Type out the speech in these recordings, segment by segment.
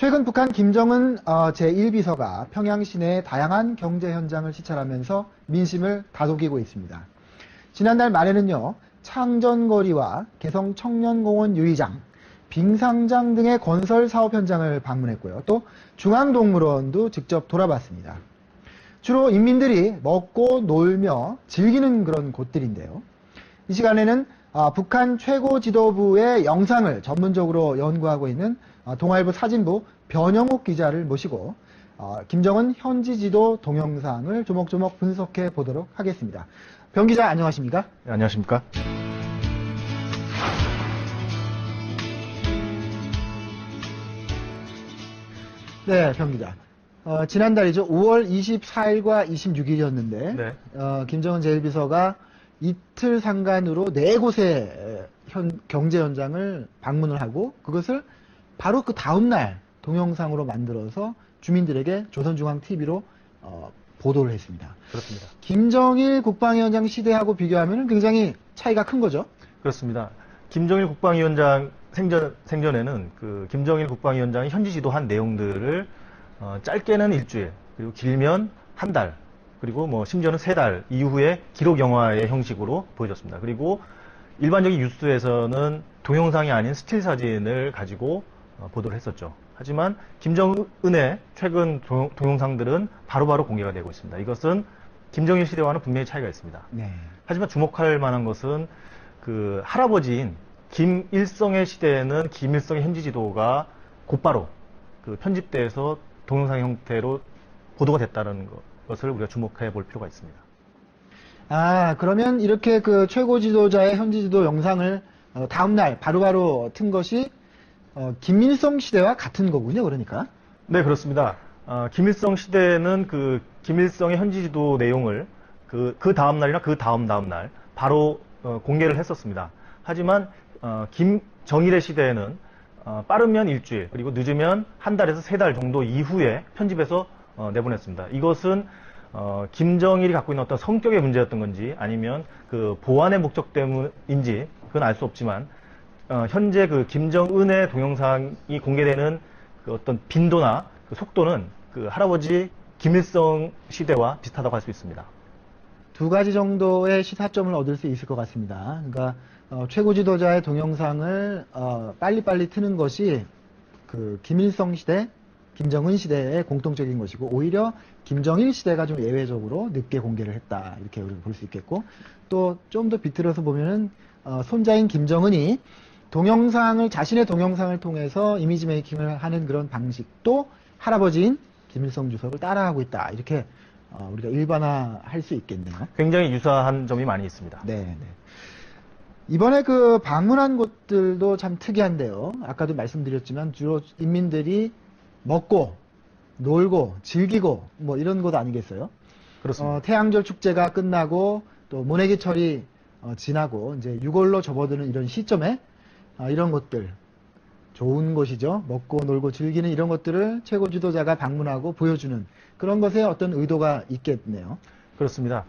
최근 북한 김정은 제1비서가 평양 시내의 다양한 경제 현장을 시찰하면서 민심을 다독이고 있습니다. 지난달 말에는요, 창전거리와 개성 청년공원 유의장, 빙상장 등의 건설 사업 현장을 방문했고요. 또 중앙동물원도 직접 돌아봤습니다. 주로 인민들이 먹고 놀며 즐기는 그런 곳들인데요. 이 시간에는 북한 최고 지도부의 영상을 전문적으로 연구하고 있는 동아일보 사진부 변영욱 기자를 모시고 김정은 현지 지도 동영상을 조목조목 분석해 보도록 하겠습니다. 변 기자 안녕하십니까? 네, 안녕하십니까? 네, 변 기자. 지난달이죠. 5월 24일과 26일이었는데 네. 김정은 제1비서가 이틀 상간으로 4곳의 경제 현장을 방문을 하고 그것을 바로 그 다음날 동영상으로 만들어서 주민들에게 조선중앙TV로 보도를 했습니다. 그렇습니다. 김정일 국방위원장 시대하고 비교하면 굉장히 차이가 큰 거죠? 그렇습니다. 김정일 국방위원장 생전에는 그 김정일 국방위원장이 현지 지도한 내용들을 짧게는 일주일, 그리고 길면 한 달, 그리고 뭐 심지어는 3달 이후에 기록 영화의 형식으로 보여줬습니다. 그리고 일반적인 뉴스에서는 동영상이 아닌 스틸 사진을 가지고 보도를 했었죠. 하지만 김정은의 최근 동영상들은 바로바로 공개가 되고 있습니다. 이것은 김정일 시대와는 분명히 차이가 있습니다. 네. 하지만 주목할 만한 것은 그 할아버지인 김일성의 시대에는 김일성의 현지 지도가 곧바로 그 편집돼서 동영상 형태로 보도가 됐다는 것을 우리가 주목해 볼 필요가 있습니다. 그러면 이렇게 그 최고 지도자의 현지 지도 영상을 다음날 바로바로 튼 것이 김일성 시대와 같은 거군요, 그러니까. 네, 그렇습니다. 김일성 시대는 그 김일성의 현지 지도 내용을 그 다음 날이나 그 다음 날 바로 공개를 했었습니다. 하지만 김정일의 시대에는 빠르면 일주일, 그리고 늦으면 한 달에서 3달 정도 이후에 편집해서 내보냈습니다. 이것은 김정일이 갖고 있는 어떤 성격의 문제였던 건지 아니면 그 보안의 목적 때문인지 그건 알 수 없지만 현재 그 김정은의 동영상이 공개되는 그 어떤 빈도나 그 속도는 그 할아버지 김일성 시대와 비슷하다고 할 수 있습니다. 두 가지 정도의 시사점을 얻을 수 있을 것 같습니다. 그러니까 최고 지도자의 동영상을 빨리빨리 트는 것이 그 김일성 시대, 김정은 시대의 공통적인 것이고 오히려 김정일 시대가 좀 예외적으로 늦게 공개를 했다 이렇게 우리가 볼 수 있겠고 또 좀 더 비틀어서 보면은 손자인 김정은이 자신의 동영상을 통해서 이미지 메이킹을 하는 그런 방식도 할아버지인 김일성 주석을 따라하고 있다 이렇게 우리가 일반화할 수 있겠네요. 굉장히 유사한 점이 많이 있습니다. 네. 이번에 그 방문한 곳들도 참 특이한데요. 아까도 말씀드렸지만 주로 인민들이 먹고 놀고 즐기고 뭐 이런 곳 아니겠어요? 그렇습니다. 태양절 축제가 끝나고 또 모내기철이 지나고 이제 6월로 접어드는 이런 시점에 이런 것들 좋은 곳이죠. 먹고 놀고 즐기는 이런 것들을 최고 지도자가 방문하고 보여주는 그런 것에 어떤 의도가 있겠네요. 그렇습니다.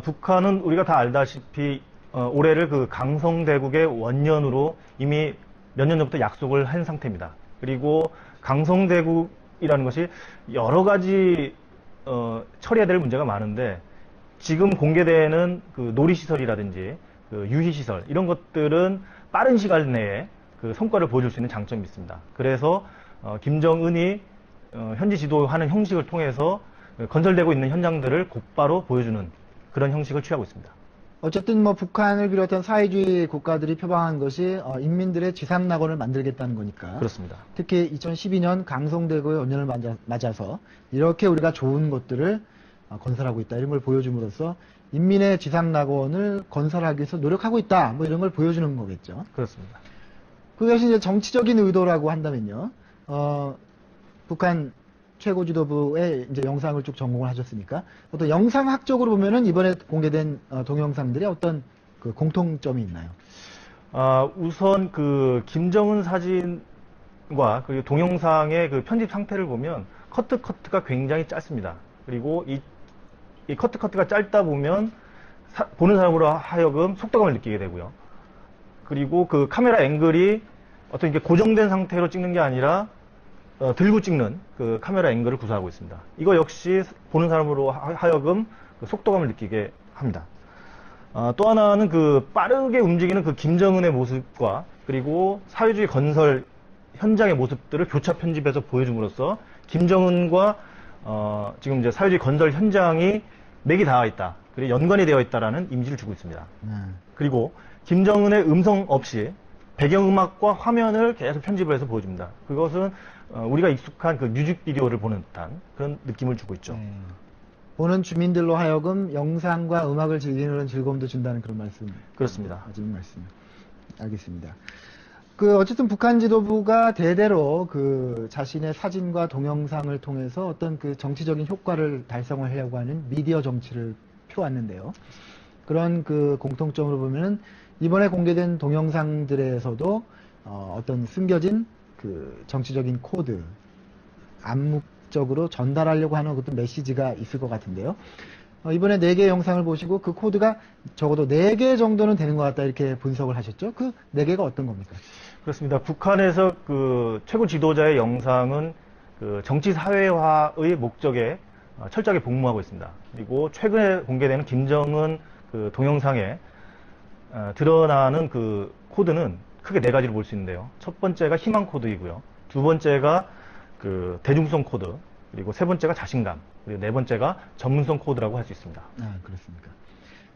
북한은 우리가 다 알다시피 올해를 그 강성대국의 원년으로 이미 몇 년 전부터 약속을 한 상태입니다. 그리고 강성대국이라는 것이 여러 가지 처리해야 될 문제가 많은데 지금 공개되는 그 놀이시설이라든지 그 유희시설 이런 것들은 빠른 시간 내에 그 성과를 보여줄 수 있는 장점이 있습니다. 그래서 김정은이 현지 지도하는 형식을 통해서 건설되고 있는 현장들을 곧바로 보여주는 그런 형식을 취하고 있습니다. 어쨌든 뭐 북한을 비롯한 사회주의 국가들이 표방한 것이 인민들의 지상낙원을 만들겠다는 거니까. 그렇습니다. 특히 2012년 강성대국의 원년을 맞아서 이렇게 우리가 좋은 것들을 건설하고 있다 이런 걸 보여줌으로써 인민의 지상낙원을 건설하기 위해서 노력하고 있다 뭐 이런 걸 보여주는 거겠죠. 그렇습니다. 그것이 이제 정치적인 의도라고 한다면요. 북한 최고 지도부의 이제 영상을 쭉 전공을 하셨으니까 어떤 영상학적으로 보면은 이번에 공개된 동영상들이 어떤 그 공통점이 있나요? 우선 그 김정은 사진과 그 동영상의 그 편집 상태를 보면 커트가 굉장히 짧습니다. 그리고 이 커트가 짧다 보면 보는 사람으로 하여금 속도감을 느끼게 되고요. 그리고 그 카메라 앵글이 어떤 이게 고정된 상태로 찍는 게 아니라 들고 찍는 그 카메라 앵글을 구사하고 있습니다. 이거 역시 보는 사람으로 하여금 그 속도감을 느끼게 합니다. 또 하나는 그 빠르게 움직이는 그 김정은의 모습과 그리고 사회주의 건설 현장의 모습들을 교차 편집해서 보여줌으로써 김정은과 지금 이제 사회주의 건설 현장이 맥이 닿아 있다, 그리고 연관이 되어 있다라는 이미지를 주고 있습니다. 그리고 김정은의 음성 없이 배경음악과 화면을 계속 편집을 해서 보여줍니다. 그것은 우리가 익숙한 그 뮤직비디오를 보는 듯한 그런 느낌을 주고 있죠. 보는 주민들로 하여금 영상과 음악을 즐기는 그런 즐거움도 준다는 그런 말씀. 그렇습니다. 마지막 말씀. 알겠습니다. 어쨌든 북한 지도부가 대대로 그 자신의 사진과 동영상을 통해서 어떤 그 정치적인 효과를 달성을 하려고 하는 미디어 정치를 펴왔는데요. 그런 그 공통점으로 보면은 이번에 공개된 동영상들에서도 어떤 숨겨진 그 정치적인 코드, 암묵적으로 전달하려고 하는 어떤 메시지가 있을 것 같은데요. 이번에 4개의 영상을 보시고 그 코드가 적어도 4개 정도는 되는 것 같다, 이렇게 분석을 하셨죠. 그 4개가 어떤 겁니까? 그렇습니다. 북한에서 그 최고 지도자의 영상은 그 정치 사회화의 목적에 철저하게 복무하고 있습니다. 그리고 최근에 공개되는 김정은 그 동영상에 드러나는 그 코드는 크게 4가지로 볼 수 있는데요. 첫 번째가 희망 코드이고요. 두 번째가 그 대중성 코드, 그리고 세 번째가 자신감, 그리고 네 번째가 전문성 코드라고 할 수 있습니다. 그렇습니까?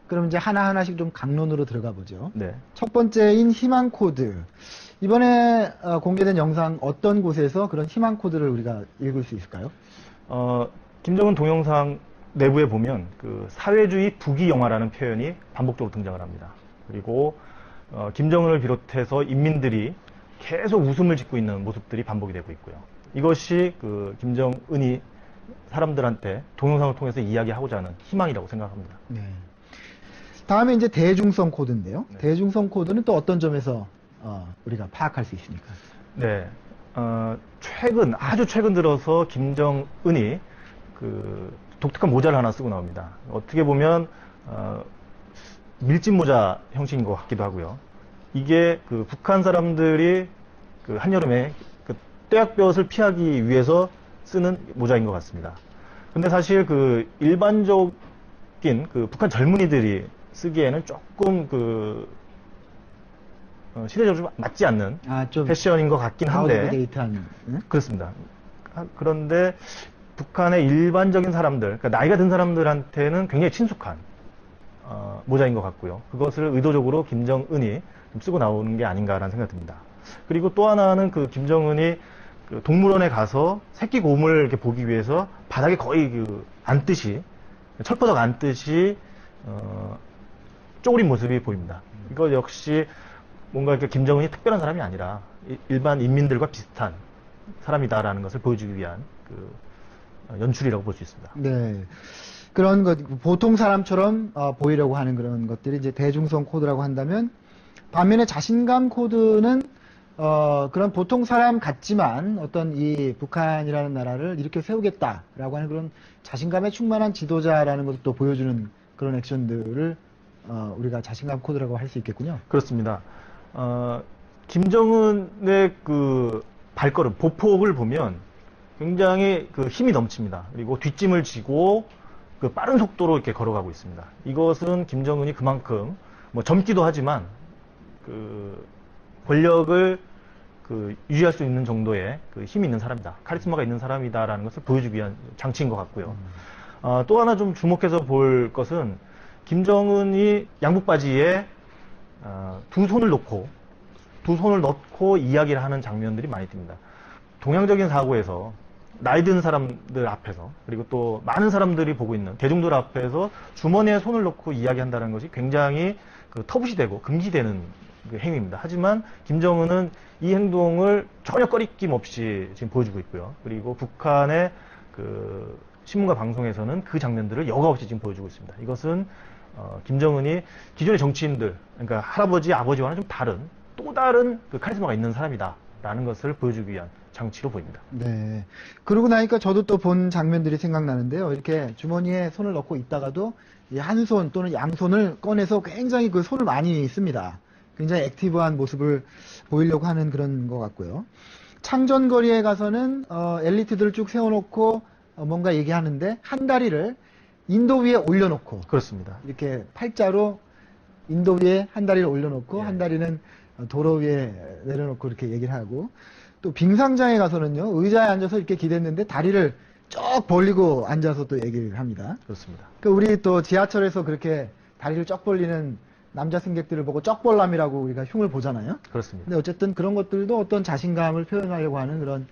그럼 이제 하나하나씩 좀 강론으로 들어가 보죠. 네. 첫 번째인 희망 코드. 이번에 공개된 영상 어떤 곳에서 그런 희망 코드를 우리가 읽을 수 있을까요? 김정은 동영상 내부에 보면 그 사회주의 부귀 영화라는 표현이 반복적으로 등장을 합니다. 그리고 김정은을 비롯해서 인민들이 계속 웃음을 짓고 있는 모습들이 반복이 되고 있고요. 이것이 그 김정은이 사람들한테 동영상을 통해서 이야기하고자 하는 희망이라고 생각합니다. 네. 다음에 이제 대중성 코드인데요. 네. 대중성 코드는 또 어떤 점에서 우리가 파악할 수 있습니까? 네. 아주 최근 들어서 김정은이 그 독특한 모자를 하나 쓰고 나옵니다. 어떻게 보면 밀짚 모자 형식인 것 같기도 하고요. 이게 그 북한 사람들이 그 한여름에 그 떼약볕을 피하기 위해서 쓰는 모자인 것 같습니다. 근데 사실 그 일반적인 그 북한 젊은이들이 쓰기에는 조금 그 시대적으로 좀 맞지 않는 좀 패션인 것 같긴 한데. 아웃데이트한. 응? 그렇습니다. 그런데 북한의 일반적인 사람들, 그러니까 나이가 든 사람들한테는 굉장히 친숙한 모자인 것 같고요. 그것을 의도적으로 김정은이 좀 쓰고 나오는 게 아닌가라는 생각이 듭니다. 그리고 또 하나는 그 김정은이 그 동물원에 가서 새끼 곰을 이렇게 보기 위해서 바닥에 거의 그 앉듯이, 철버덕 앉듯이 쪼그린 모습이 보입니다. 이거 역시 뭔가 이렇게 김정은이 특별한 사람이 아니라 일반 인민들과 비슷한 사람이다라는 것을 보여주기 위한 그 연출이라고 볼 수 있습니다. 네. 그런 것, 보통 사람처럼 보이려고 하는 그런 것들이 이제 대중성 코드라고 한다면, 반면에 자신감 코드는 그런 보통 사람 같지만 어떤 이 북한이라는 나라를 이렇게 세우겠다라고 하는 그런 자신감에 충만한 지도자라는 것을 또 보여주는 그런 액션들을 우리가 자신감 코드라고 할 수 있겠군요. 그렇습니다. 김정은의 그 발걸음, 보폭을 보면 굉장히 그 힘이 넘칩니다. 그리고 뒷짐을 지고 그 빠른 속도로 이렇게 걸어가고 있습니다. 이것은 김정은이 그만큼 뭐 젊기도 하지만 그 권력을 그 유지할 수 있는 정도의 그 힘이 있는 사람이다, 카리스마가 있는 사람이다라는 것을 보여주기 위한 장치인 것 같고요. 또 하나 좀 주목해서 볼 것은 김정은이 양복 바지에 두 손을 넣고 이야기를 하는 장면들이 많이 듭니다. 동양적인 사고에서 나이 든 사람들 앞에서, 그리고 또 많은 사람들이 보고 있는 대중들 앞에서 주머니에 손을 넣고 이야기한다는 것이 굉장히 그 터부시되고 금기되는 그 행위입니다. 하지만 김정은은 이 행동을 전혀 꺼리낌 없이 지금 보여주고 있고요. 그리고 북한의 그 신문과 방송에서는 그 장면들을 여과 없이 지금 보여주고 있습니다. 이것은 김정은이 기존의 정치인들, 그러니까 할아버지, 아버지와는 좀 다른, 또 다른 그 카리스마가 있는 사람이다라는 것을 보여주기 위한 장치로 보입니다. 네. 그러고 나니까 저도 또 본 장면들이 생각나는데요. 이렇게 주머니에 손을 넣고 있다가도 이 한 손 또는 양손을 꺼내서 굉장히 그 손을 많이 씁니다. 굉장히 액티브한 모습을 보이려고 하는 그런 것 같고요. 창전거리에 가서는 엘리트들을 쭉 세워놓고 뭔가 얘기하는데 한 다리를 인도 위에 올려놓고 그렇습니다. 이렇게 팔자로 인도 위에 한 다리를 올려놓고 예. 한 다리는 도로 위에 내려놓고 이렇게 얘기를 하고 또 빙상장에 가서는요 의자에 앉아서 이렇게 기댔는데 다리를 쭉 벌리고 앉아서 또 얘기를 합니다. 그렇습니다. 그 우리 또 지하철에서 그렇게 다리를 쩍 벌리는 남자 승객들을 보고 쩍벌남이라고 우리가 흉을 보잖아요. 그렇습니다. 근데 어쨌든 그런 것들도 어떤 자신감을 표현하려고 하는 그런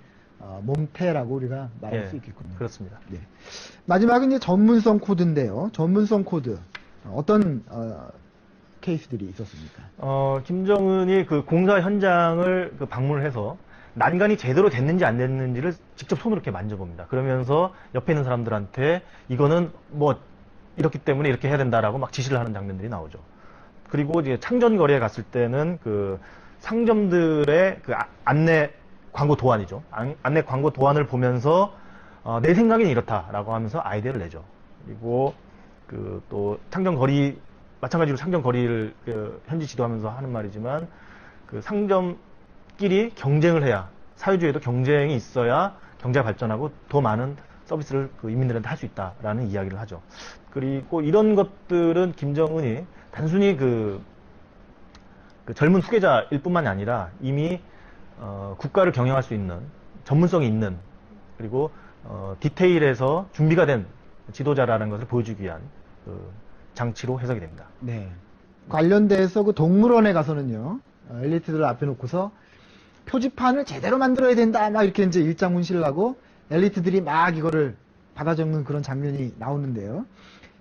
몸태라고 우리가 말할 예, 수 있겠군요. 그렇습니다. 네. 마지막은 이제 전문성 코드인데요. 전문성 코드 어떤 케이스들이 있었습니까? 김정은이 그 공사 현장을 그 방문을 해서 난간이 제대로 됐는지 안 됐는지를 직접 손으로 이렇게 만져봅니다. 그러면서 옆에 있는 사람들한테 이거는 뭐 이렇기 때문에 이렇게 해야 된다라고 막 지시를 하는 장면들이 나오죠. 그리고 이제 창전거리에 갔을 때는 그 상점들의 그 안내 광고 도안이죠. 안내 광고 도안을 보면서 내 생각엔 이렇다라고 하면서 아이디어를 내죠. 그리고 그 또 창전거리 마찬가지로 상점거리를 현지 지도하면서 하는 말이지만 그 상점끼리 경쟁을 해야 사회주의에도 경쟁이 있어야 경제가 발전하고 더 많은 서비스를 그 인민들한테 할 수 있다라는 이야기를 하죠. 그리고 이런 것들은 김정은이 단순히 그 젊은 후계자일 뿐만이 아니라 이미 국가를 경영할 수 있는 전문성이 있는 그리고 디테일에서 준비가 된 지도자라는 것을 보여주기 위한 그 장치로 해석이 됩니다. 네. 관련돼서 그 동물원에 가서는요, 엘리트들을 앞에 놓고서 표지판을 제대로 만들어야 된다, 막 이렇게 이제 일장문시를 하고 엘리트들이 막 이거를 받아 적는 그런 장면이 나오는데요.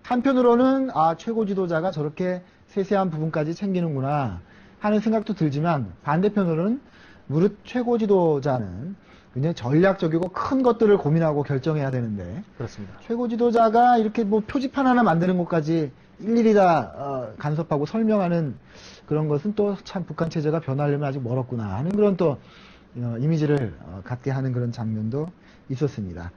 한편으로는 최고 지도자가 저렇게 세세한 부분까지 챙기는구나 하는 생각도 들지만 반대편으로는 무릇 최고 지도자는 굉장히 전략적이고 큰 것들을 고민하고 결정해야 되는데 그렇습니다. 최고 지도자가 이렇게 뭐 표지판 하나 만드는 것까지 일일이 다 간섭하고 설명하는 그런 것은 또 참 북한 체제가 변하려면 아직 멀었구나 하는 그런 또 이미지를 갖게 하는 그런 장면도 있었습니다.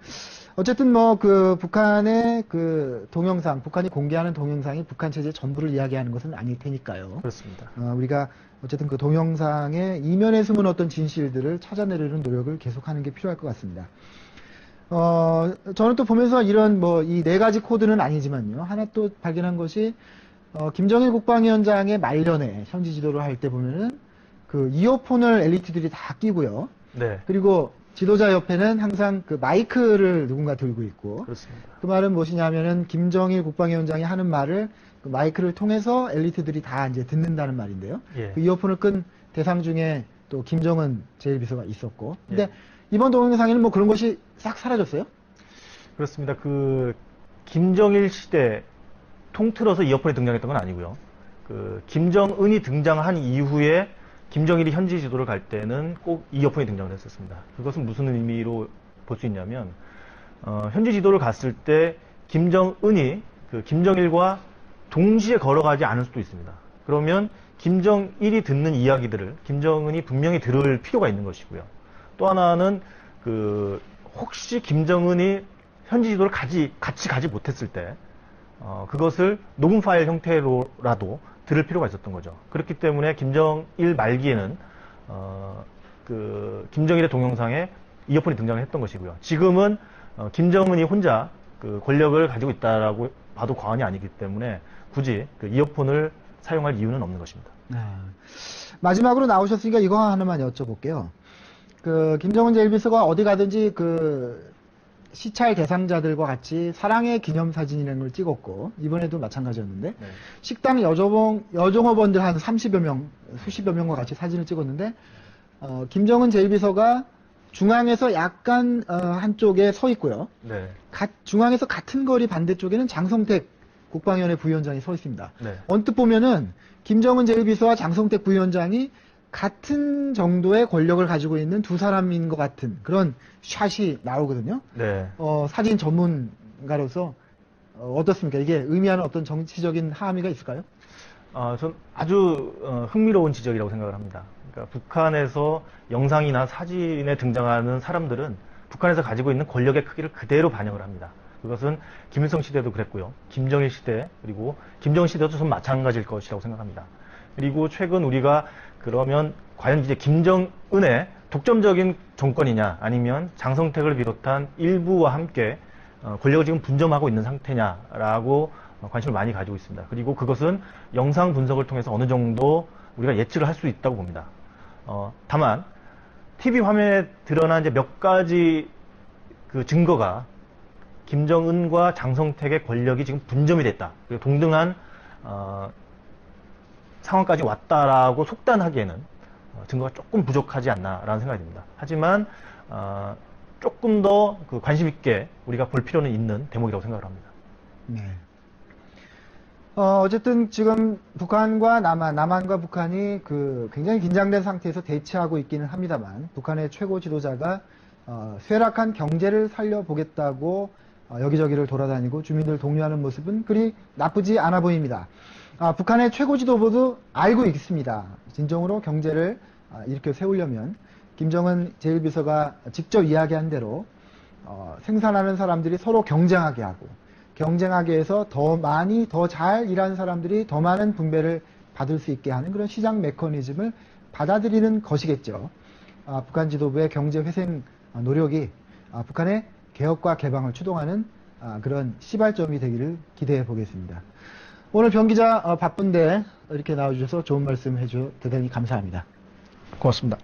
어쨌든 뭐 그 북한의 그 동영상, 북한이 공개하는 동영상이 북한 체제의 전부를 이야기하는 것은 아닐 테니까요. 그렇습니다. 우리가 어쨌든 그 동영상의 이면에 숨은 어떤 진실들을 찾아내려는 노력을 계속하는 게 필요할 것 같습니다. 저는 또 보면서 이런 뭐 이 네 가지 코드는 아니지만요. 하나 또 발견한 것이 김정일 국방위원장의 말년에 현지 지도를 할 때 보면은 그 이어폰을 엘리트들이 다 끼고요. 네. 그리고 지도자 옆에는 항상 그 마이크를 누군가 들고 있고. 그렇습니다. 그 말은 무엇이냐면은 김정일 국방위원장이 하는 말을 그 마이크를 통해서 엘리트들이 다 이제 듣는다는 말인데요. 예. 그 이어폰을 끈 대상 중에 또 김정은 제1비서가 있었고. 근데 예. 이번 동영상에는 뭐 그런 것이 싹 사라졌어요? 그렇습니다. 그 김정일 시대 통틀어서 이어폰이 등장했던 건 아니고요. 그 김정은이 등장한 이후에 김정일이 현지 지도를 갈 때는 꼭 이어폰이 등장을 했었습니다. 그것은 무슨 의미로 볼 수 있냐면 현지 지도를 갔을 때 김정은이 그 김정일과 동시에 걸어가지 않을 수도 있습니다. 그러면 김정일이 듣는 이야기들을 김정은이 분명히 들을 필요가 있는 것이고요. 또 하나는 그 혹시 김정은이 현지 지도를 같이 가지 못했을 때 그것을 녹음 파일 형태로라도 들을 필요가 있었던 거죠. 그렇기 때문에 김정일 말기에는 그 김정일의 동영상에 이어폰이 등장을 했던 것이고요. 지금은 김정은이 혼자 그 권력을 가지고 있다라고 봐도 과언이 아니기 때문에 굳이 그 이어폰을 사용할 이유는 없는 것입니다. 마지막으로 나오셨으니까 이거 하나만 여쭤볼게요. 그 김정은 제1비서가 어디 가든지 그 시찰 대상자들과 같이 사랑의 기념사진이라는 걸 찍었고 이번에도 마찬가지였는데 네. 식당 여종업원들 한 30여 명, 수십여 명과 같이 사진을 찍었는데 김정은 제1비서가 중앙에서 약간 한쪽에 서 있고요. 네. 중앙에서 같은 거리 반대쪽에는 장성택 국방위원회 부위원장이 서 있습니다. 네. 언뜻 보면은 김정은 제1비서와 장성택 부위원장이 같은 정도의 권력을 가지고 있는 두 사람인 것 같은 그런 샷이 나오거든요. 네. 사진 전문가로서 어떻습니까? 이게 의미하는 어떤 정치적인 함의가 있을까요? 전 아주 흥미로운 지적이라고 생각을 합니다. 그러니까 북한에서 영상이나 사진에 등장하는 사람들은 북한에서 가지고 있는 권력의 크기를 그대로 반영을 합니다. 그것은 김일성 시대도 그랬고요. 김정일 시대 그리고 김정은 시대도 좀 마찬가지일 것이라고 생각합니다. 그리고 최근 우리가 그러면 과연 이제 김정은의 독점적인 정권이냐 아니면 장성택을 비롯한 일부와 함께 권력을 지금 분점하고 있는 상태냐라고 관심을 많이 가지고 있습니다. 그리고 그것은 영상 분석을 통해서 어느 정도 우리가 예측을 할 수 있다고 봅니다. 다만 TV 화면에 드러난 이제 몇 가지 그 증거가 김정은과 장성택의 권력이 지금 분점이 됐다. 그리고 동등한 상황까지 왔다라고 속단하기에는 증거가 조금 부족하지 않나라는 생각이 듭니다. 하지만 조금 더 그 관심 있게 우리가 볼 필요는 있는 대목이라고 생각을 합니다. 네. 어쨌든 지금 북한과 남한과 북한이 그 굉장히 긴장된 상태에서 대치하고 있기는 합니다만, 북한의 최고 지도자가 쇠락한 경제를 살려보겠다고 여기저기를 돌아다니고 주민들 독려하는 모습은 그리 나쁘지 않아 보입니다. 북한의 최고 지도부도 알고 있습니다. 진정으로 경제를 이렇게 세우려면 김정은 제1비서가 직접 이야기한 대로 생산하는 사람들이 서로 경쟁하게 하고, 경쟁하게 해서 더 많이 더 잘 일하는 사람들이 더 많은 분배를 받을 수 있게 하는 그런 시장 메커니즘을 받아들이는 것이겠죠. 북한 지도부의 경제 회생 노력이 북한의 개혁과 개방을 추동하는 그런 시발점이 되기를 기대해 보겠습니다. 오늘 병 기자 바쁜데 이렇게 나와주셔서 좋은 말씀 해주셔서 대단히 감사합니다. 고맙습니다.